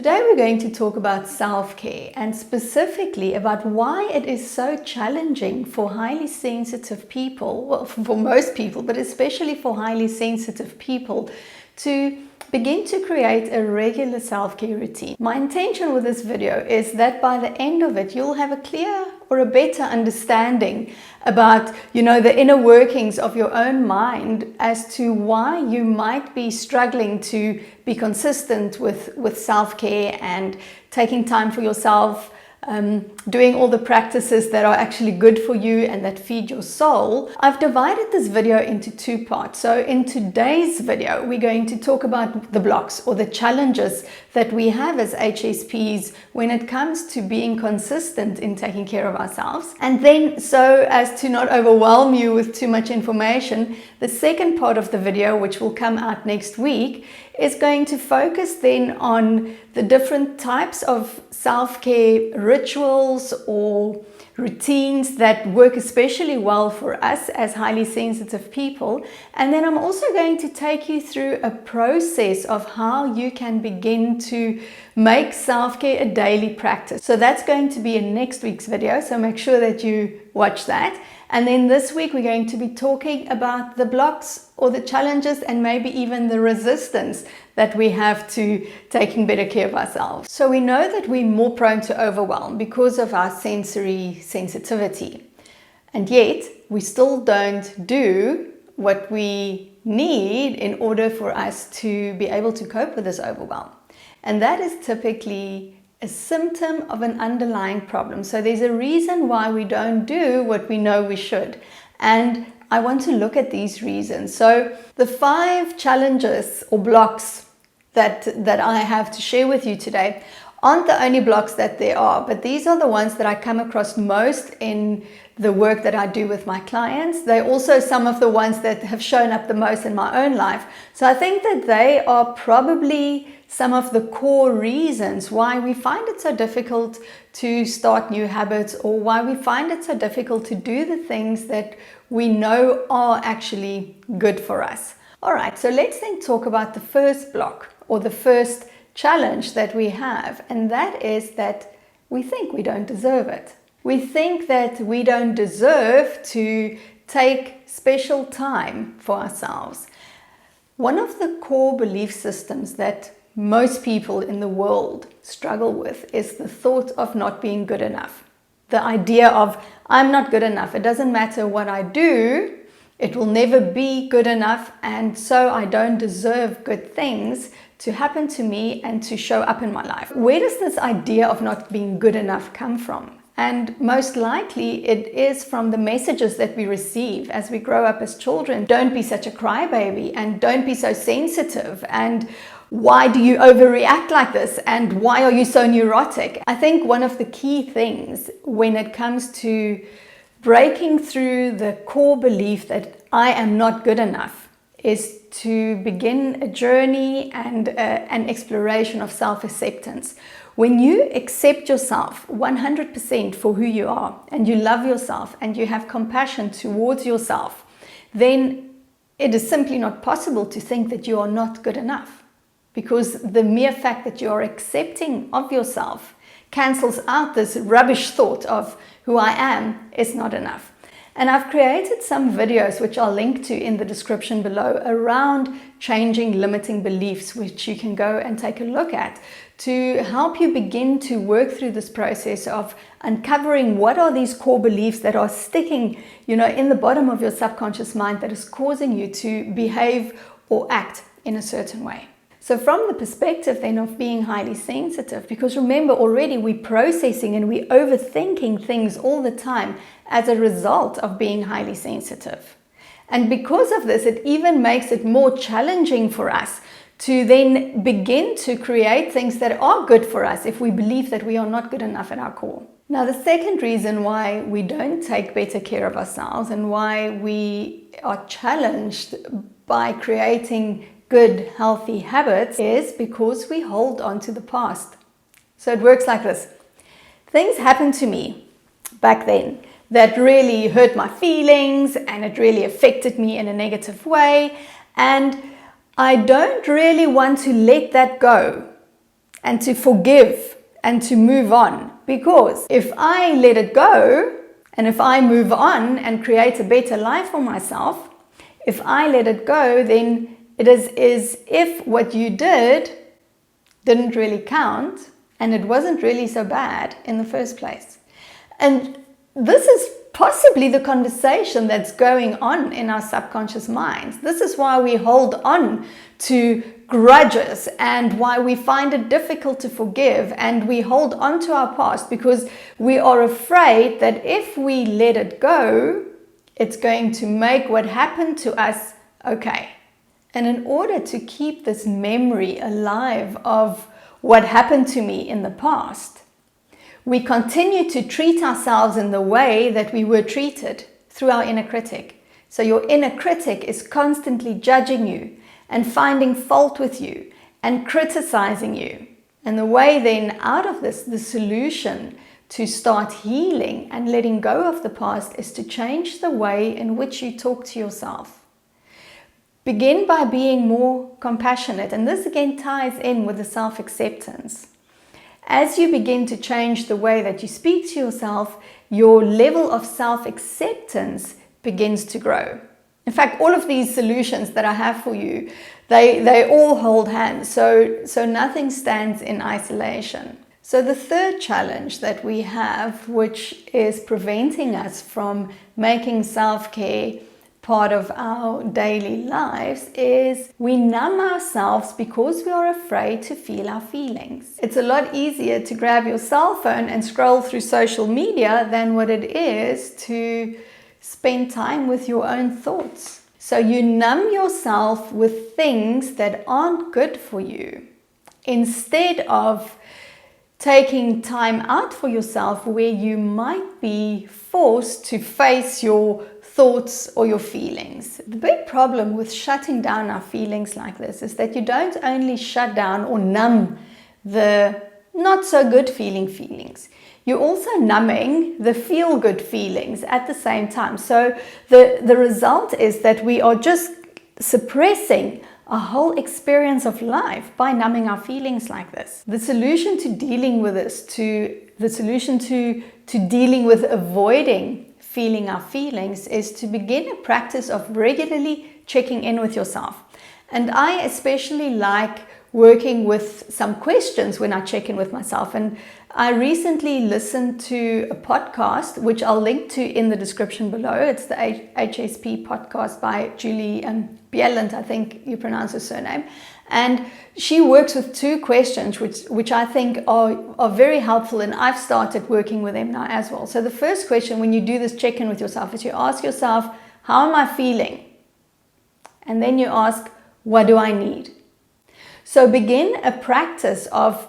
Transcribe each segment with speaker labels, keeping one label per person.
Speaker 1: Today we're going to talk about self-care and specifically about why it is so challenging for highly sensitive people, well, for most people, but especially for highly sensitive people, to begin to create a regular self-care routine. My intention with this video is that by the end of it, you'll have a clear or a better understanding about, the inner workings of your own mind as to why you might be struggling to be consistent with self-care and taking time for yourself, doing all the practices that are actually good for you and that feed your soul. I've divided this video into two parts. So in today's video, we're going to talk about the blocks or the challenges that we have as HSPs when it comes to being consistent in taking care of ourselves. And then, so as to not overwhelm you with too much information, the second part of the video, which will come out next week, is going to focus then on the different types of self-care rituals or routines that work especially well for us as highly sensitive people. And then I'm also going to take you through a process of how you can begin to make self-care a daily practice. So that's going to be in next week's video, so make sure that you watch that. And then this week we're going to be talking about the blocks or the challenges and maybe even the resistance that we have to taking better care of ourselves. So we know that we're more prone to overwhelm because of our sensory sensitivity. And yet we still don't do what we need in order for us to be able to cope with this overwhelm. And that is typically a symptom of an underlying problem. So there's a reason why we don't do what we know we should. And I want to look at these reasons. So the 5 challenges or blocks that I have to share with you today aren't the only blocks that there are, but these are the ones that I come across most in the work that I do with my clients. They're also some of the ones that have shown up the most in my own life. So I think that they are probably some of the core reasons why we find it so difficult to start new habits or why we find it so difficult to do the things that we know are actually good for us. All right, so let's then talk about the first block or the first challenge that we have, and that is that we think we don't deserve it. We think that we don't deserve to take special time for ourselves. One of the core belief systems that most people in the world struggle with is the thought of not being good enough. The idea of, I'm not good enough. It doesn't matter what I do, it will never be good enough, and so I don't deserve good things to happen to me and to show up in my life. Where does this idea of not being good enough come from? And most likely it is from the messages that we receive as we grow up as children. Don't be such a crybaby, and don't be so sensitive, and why do you overreact like this, and why are you so neurotic? I think one of the key things when it comes to breaking through the core belief that I am not good enough is to begin a journey and an exploration of self-acceptance. When you accept yourself 100% for who you are, and you love yourself and you have compassion towards yourself, then it is simply not possible to think that you are not good enough, because the mere fact that you are accepting of yourself cancels out this rubbish thought of who I am is not enough. And I've created some videos which I'll link to in the description below around changing limiting beliefs, which you can go and take a look at to help you begin to work through this process of uncovering what are these core beliefs that are sticking, in the bottom of your subconscious mind that is causing you to behave or act in a certain way. So from the perspective then of being highly sensitive, because remember already we're processing and we're overthinking things all the time as a result of being highly sensitive. And because of this, it even makes it more challenging for us to then begin to create things that are good for us if we believe that we are not good enough at our core. Now, the second reason why we don't take better care of ourselves and why we are challenged by creating good, healthy habits is because we hold on to the past. So it works like this. Things happened to me back then that really hurt my feelings and it really affected me in a negative way. And I don't really want to let that go. and to forgive and to move on. Because if I let it go, and if I move on and create a better life for myself, if I let it go, then it is as if what you didn't really count, and it wasn't really so bad in the first place. And this is possibly the conversation that's going on in our subconscious minds. This is why we hold on to grudges and why we find it difficult to forgive, and we hold on to our past because we are afraid that if we let it go, it's going to make what happened to us okay. And in order to keep this memory alive of what happened to me in the past, we continue to treat ourselves in the way that we were treated through our inner critic. So your inner critic is constantly judging you and finding fault with you and criticizing you. And the way then out of this, the solution to start healing and letting go of the past, is to change the way in which you talk to yourself. Begin by being more compassionate, and this again ties in with the self-acceptance. As you begin to change the way that you speak to yourself, your level of self-acceptance begins to grow. In fact, all of these solutions that I have for you, they all hold hands, so nothing stands in isolation. So the third challenge that we have, which is preventing us from making self-care part of our daily lives, is we numb ourselves because we are afraid to feel our feelings. It's a lot easier to grab your cell phone and scroll through social media than what it is to spend time with your own thoughts. So you numb yourself with things that aren't good for you, instead of taking time out for yourself where you might be forced to face your thoughts or your feelings. The big problem with shutting down our feelings like this is that you don't only shut down or numb the not so good feelings. You're also numbing the feel good feelings at the same time. So the result is that we are just suppressing a whole experience of life by numbing our feelings like this. The solution to dealing with this, the solution to dealing with avoiding feeling our feelings, is to begin a practice of regularly checking in with yourself. And I especially like working with some questions when I check in with myself. And I recently listened to a podcast, which I'll link to in the description below. It's the HSP podcast by Julie Bjelland, I think you pronounce her surname. And she works with 2 questions, which I think are very helpful, and I've started working with them now as well. So the first question, when you do this check-in with yourself, is you ask yourself, how am I feeling? And then you ask, what do I need? So begin a practice of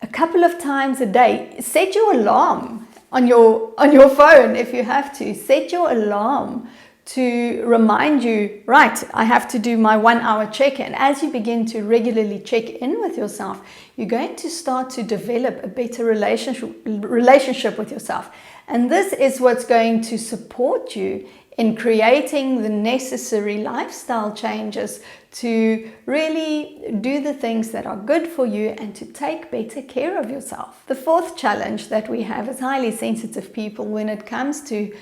Speaker 1: a couple of times a day. Set your alarm on your phone if you have to. Set your alarm to remind you, right, I have to do my 1-hour check-in. As you begin to regularly check in with yourself, you're going to start to develop a better relationship with yourself. And this is what's going to support you in creating the necessary lifestyle changes to really do the things that are good for you and to take better care of yourself. The fourth challenge that we have as highly sensitive people when it comes to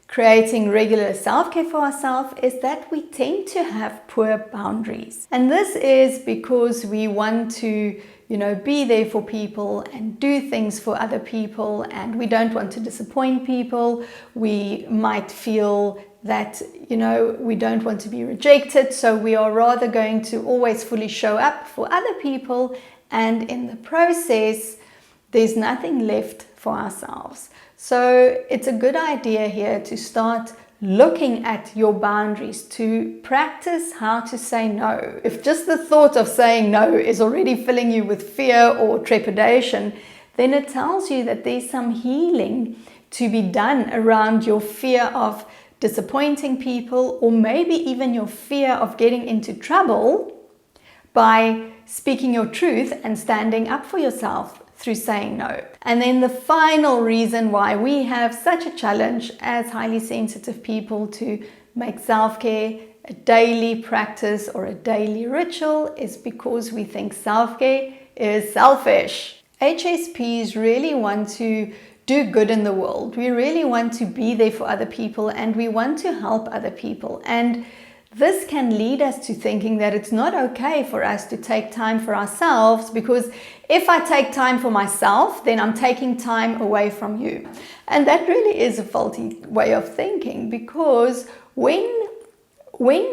Speaker 1: creating regular self-care for ourselves is that we tend to have poor boundaries. And this is because we want to, be there for people and do things for other people, and we don't want to disappoint people. We might feel that, we don't want to be rejected, so we are rather going to always fully show up for other people, and in the process, there's nothing left for ourselves. So it's a good idea here to start looking at your boundaries, to practice how to say no. If just the thought of saying no is already filling you with fear or trepidation, then it tells you that there's some healing to be done around your fear of disappointing people, or maybe even your fear of getting into trouble by speaking your truth and standing up for yourself through saying no. And then the final reason why we have such a challenge as highly sensitive people to make self-care a daily practice or a daily ritual is because we think self-care is selfish. HSPs really want to do good in the world. We really want to be there for other people, and we want to help other people. And this can lead us to thinking that it's not okay for us to take time for ourselves, because if I take time for myself, then I'm taking time away from you. And that really is a faulty way of thinking, because when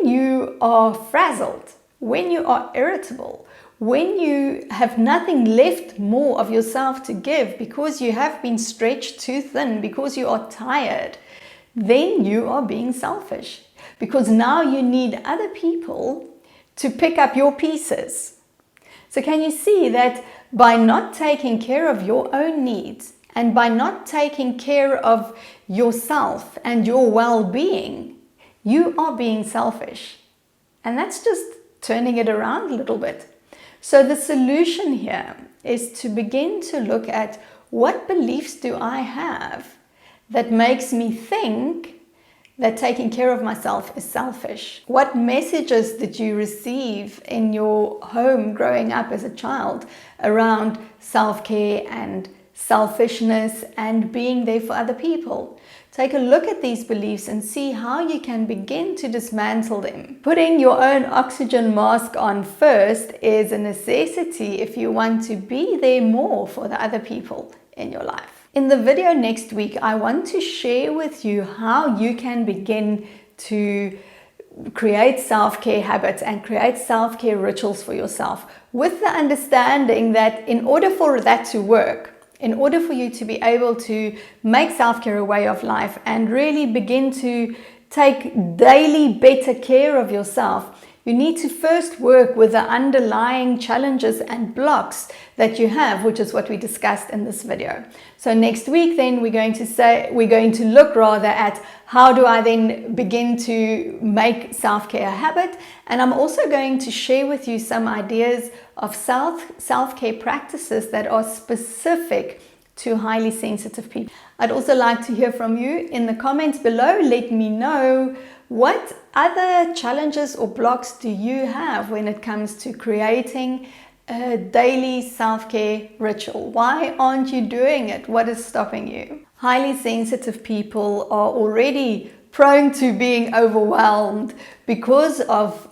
Speaker 1: you are frazzled, when you are irritable, when you have nothing left more of yourself to give because you have been stretched too thin, because you are tired, then you are being selfish. Because now you need other people to pick up your pieces. So can you see that by not taking care of your own needs, and by not taking care of yourself and your well-being, you are being selfish? And that's just turning it around a little bit. So the solution here is to begin to look at, what beliefs do I have that makes me think that taking care of myself is selfish? What messages did you receive in your home growing up as a child around self-care and selfishness and being there for other people? Take a look at these beliefs and see how you can begin to dismantle them. Putting your own oxygen mask on first is a necessity if you want to be there more for the other people in your life. In the video next week, I want to share with you how you can begin to create self-care habits and create self-care rituals for yourself, with the understanding that in order for that to work, in order for you to be able to make self-care a way of life and really begin to take daily better care of yourself, you need to first work with the underlying challenges and blocks that you have, which is what we discussed in this video. So next week then we're going to look rather at how do I then begin to make self-care a habit, and I'm also going to share with you some ideas of self-care practices that are specific to highly sensitive people. I'd also like to hear from you in the comments below. Let me know, what other challenges or blocks do you have when it comes to creating a daily self-care ritual? Why aren't you doing it? What is stopping you? Highly sensitive people are already prone to being overwhelmed because of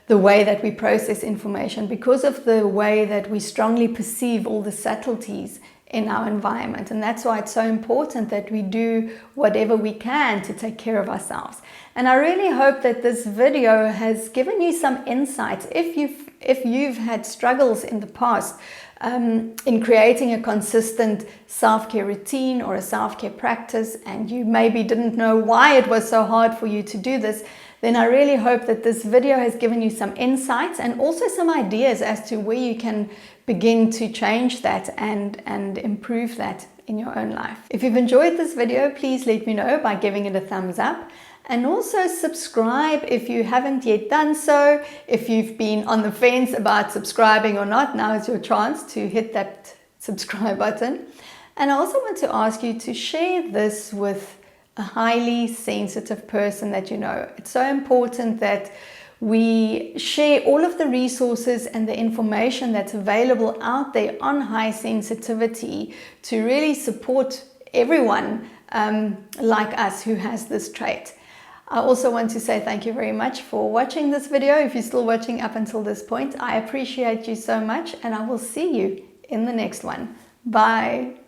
Speaker 1: the way that we process information, because of the way that we strongly perceive all the subtleties in our environment. And that's why it's so important that we do whatever we can to take care of ourselves. And I really hope that this video has given you some insights. If you've had struggles in the past in creating a consistent self-care routine or a self-care practice, and you maybe didn't know why it was so hard for you to do this, then I really hope that this video has given you some insights and also some ideas as to where you can begin to change that and improve that in your own life. If you've enjoyed this video, please let me know by giving it a thumbs up. And also subscribe if you haven't yet done so. If you've been on the fence about subscribing or not, now is your chance to hit that subscribe button. And I also want to ask you to share this with a highly sensitive person that you know. It's so important that we share all of the resources and the information that's available out there on high sensitivity to really support everyone like us who has this trait. I also want to say thank you very much for watching this video. If you're still watching up until this point, I appreciate you so much, and I will see you in the next one. Bye.